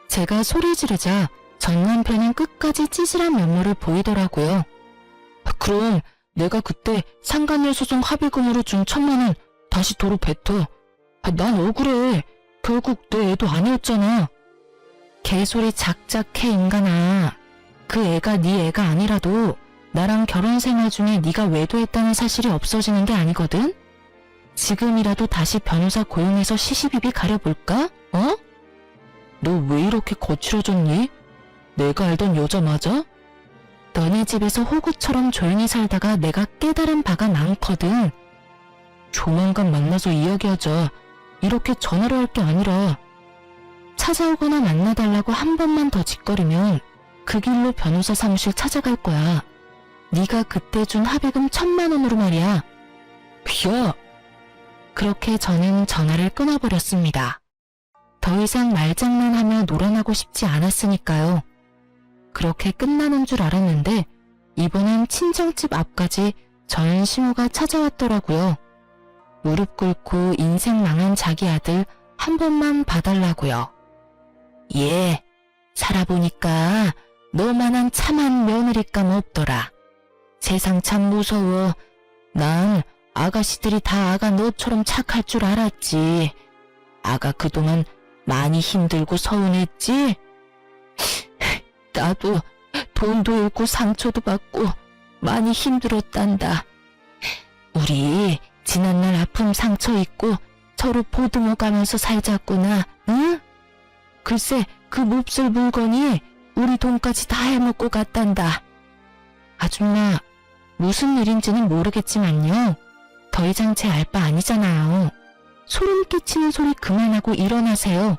제가 소리 지르자 전 남편은 끝까지 찌질한 면모를 보이더라고요. 그럼 내가 그때 상간녀 소송 합의금으로 준 1,000만 원 다시 도로 뱉어. 난 억울해. 결국 내 애도 아니었잖아. 개소리 작작해 인간아. 그 애가 네 애가 아니라도 나랑 결혼 생활 중에 네가 외도했다는 사실이 없어지는 게 아니거든? 지금이라도 다시 변호사 고용해서 시시비비 가려볼까? 어? 너 왜 이렇게 거칠어졌니? 내가 알던 여자 맞아? 너네 집에서 호구처럼 조용히 살다가 내가 깨달은 바가 많거든. 조만간 만나서 이야기하자. 이렇게 전화로 할 게 아니라. 찾아오거나 만나달라고 한 번만 더 짓거리면 그 길로 변호사 사무실 찾아갈 거야. 네가 그때 준 합의금 1,000만 원으로 말이야. 야! 그렇게 저는 전화를 끊어버렸습니다. 더 이상 말장난하며 놀아나고 싶지 않았으니까요. 그렇게 끝나는 줄 알았는데 이번엔 친정집 앞까지 전 시모가 찾아왔더라고요. 무릎 꿇고 인생 망한 자기 아들 한 번만 봐달라고요. 예, 살아보니까 너만한 참한 며느리감 없더라. 세상 참 무서워. 난 아가씨들이 다 아가 너처럼 착할 줄 알았지. 아가 그동안 많이 힘들고 서운했지? 나도 돈도 잃고 상처도 받고 많이 힘들었단다. 우리 지난날 아픔 상처 입고 서로 보듬어 가면서 살자꾸나, 응? 글쎄 그 몹쓸 물건이 우리 돈까지 다 해먹고 갔단다. 아줌마, 무슨 일인지는 모르겠지만요. 더 이상 제 알 바 아니잖아요. 소름 끼치는 소리 그만하고 일어나세요.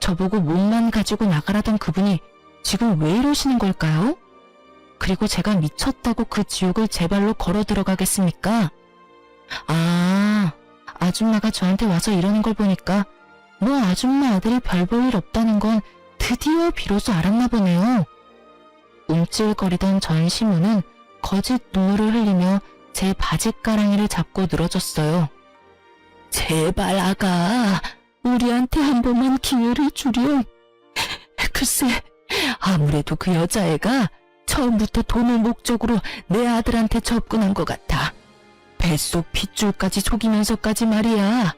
저보고 몸만 가지고 나가라던 그분이 지금 왜 이러시는 걸까요? 그리고 제가 미쳤다고 그 지옥을 제 발로 걸어 들어가겠습니까? 아, 아줌마가 저한테 와서 이러는 걸 보니까 뭐 아줌마 아들이 별 볼 일 없다는 건 드디어 비로소 알았나 보네요. 움찔거리던 전 시모는 거짓 눈물을 흘리며 제 바짓가랑이를 잡고 늘어졌어요. 제발 아가, 우리한테 한 번만 기회를 주렴. 글쎄, 아무래도 그 여자애가 처음부터 돈을 목적으로 내 아들한테 접근한 것 같아. 뱃속 핏줄까지 속이면서까지 말이야.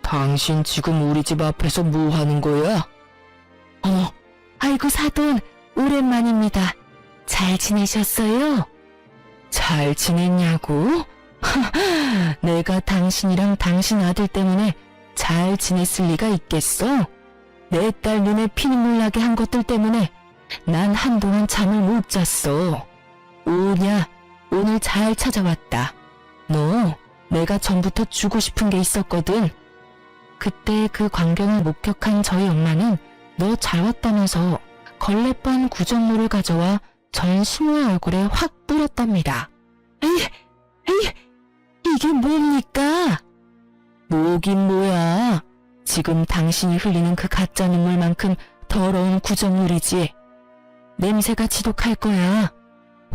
당신 지금 우리 집 앞에서 뭐 하는 거야? 아이고 사돈, 오랜만입니다. 잘 지내셨어요? 잘 지냈냐고? 내가 당신이랑 당신 아들 때문에 잘 지냈을 리가 있겠어? 내 딸 눈에 피눈물 나게 한 것들 때문에 난 한동안 잠을 못 잤어. 오냐, 오늘 잘 찾아왔다. 너, 내가 전부터 주고 싶은 게 있었거든. 그때 그 광경을 목격한 저희 엄마는 너 잘 왔다면서 걸레반 구정물을 가져와 전 시모의 얼굴에 확 뿌렸답니다. 에이, 이게 뭡니까? 뭐긴 뭐야. 지금 당신이 흘리는 그 가짜 눈물만큼 더러운 구정물이지. 냄새가 지독할 거야.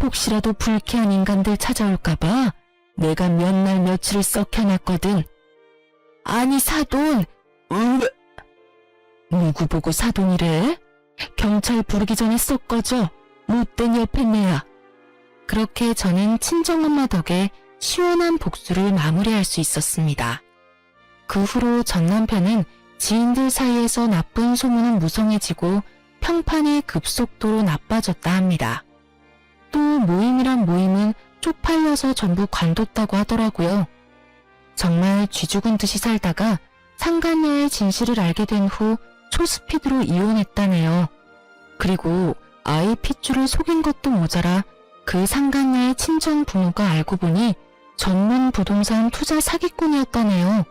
혹시라도 불쾌한 인간들 찾아올까봐 내가 몇 날 며칠을 썩혀놨거든. 아니 사돈. 누구 보고 사돈이래? 경찰 부르기 전에 쏙 꺼져. 못된 여편네야. 그렇게 저는 친정엄마 덕에 시원한 복수를 마무리할 수 있었습니다. 그 후로 전 남편은 지인들 사이에서 나쁜 소문은 무성해지고 평판이 급속도로 나빠졌다 합니다. 또 모임이란 모임은 쪽팔려서 전부 관뒀다고 하더라고요. 정말 쥐죽은 듯이 살다가 상간녀의 진실을 알게 된 후 초스피드로 이혼했다네요. 그리고 아이 핏줄을 속인 것도 모자라 그 상간녀의 친정 부모가 알고 보니 전문 부동산 투자 사기꾼이었다네요.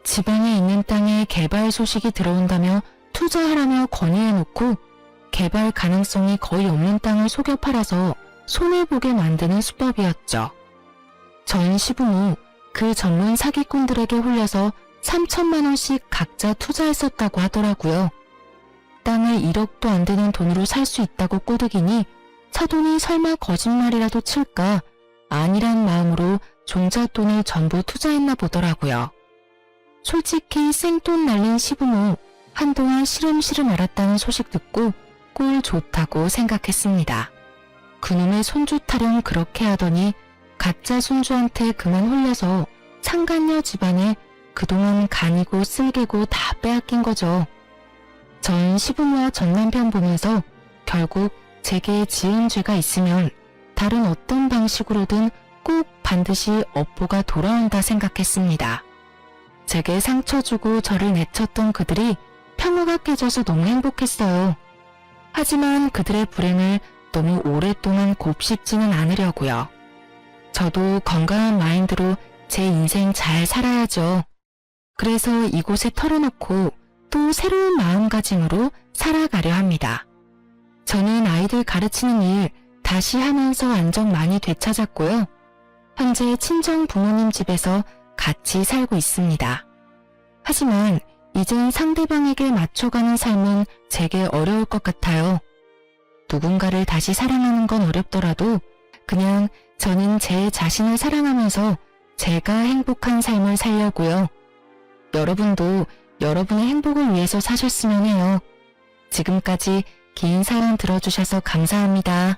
지방에 있는 땅에 개발 소식이 들어온다며 투자하라며 건의해놓고 개발 가능성이 거의 없는 땅을 속여 팔아서 손해보게 만드는 수법이었죠. 전 시부모 그 전문 사기꾼들에게 홀려서 3천만 원씩 각자 투자했었다고 하더라고요. 땅을 1억도 안 되는 돈으로 살 수 있다고 꼬드기니 사돈이 설마 거짓말이라도 칠까 아니란 마음으로 종잣돈을 전부 투자했나 보더라고요. 솔직히 생돈 날린 시부모 한동안 시름시름 앓았다는 소식 듣고 꼴 좋다고 생각했습니다. 그놈의 손주 타령 그렇게 하더니 가짜 손주한테 그만 홀려서 상간녀 집안에 그동안 간이고 쓸개고 다 빼앗긴 거죠. 전 시부모와 전 남편 보면서 결국 제게 지은 죄가 있으면 다른 어떤 방식으로든 꼭 반드시 업보가 돌아온다 생각했습니다. 제게 상처 주고 저를 내쳤던 그들이 평화가 깨져서 너무 행복했어요. 하지만 그들의 불행을 너무 오랫동안 곱씹지는 않으려고요. 저도 건강한 마인드로 제 인생 잘 살아야죠. 그래서 이곳에 털어놓고 또 새로운 마음가짐으로 살아가려 합니다. 저는 아이들 가르치는 일 다시 하면서 안정 많이 되찾았고요. 현재 친정 부모님 집에서 같이 살고 있습니다. 하지만 이젠 상대방에게 맞춰가는 삶은 제게 어려울 것 같아요. 누군가를 다시 사랑하는 건 어렵더라도 그냥 저는 제 자신을 사랑하면서 제가 행복한 삶을 살려고요. 여러분도 여러분의 행복을 위해서 사셨으면 해요. 지금까지 긴 사연 들어주셔서 감사합니다.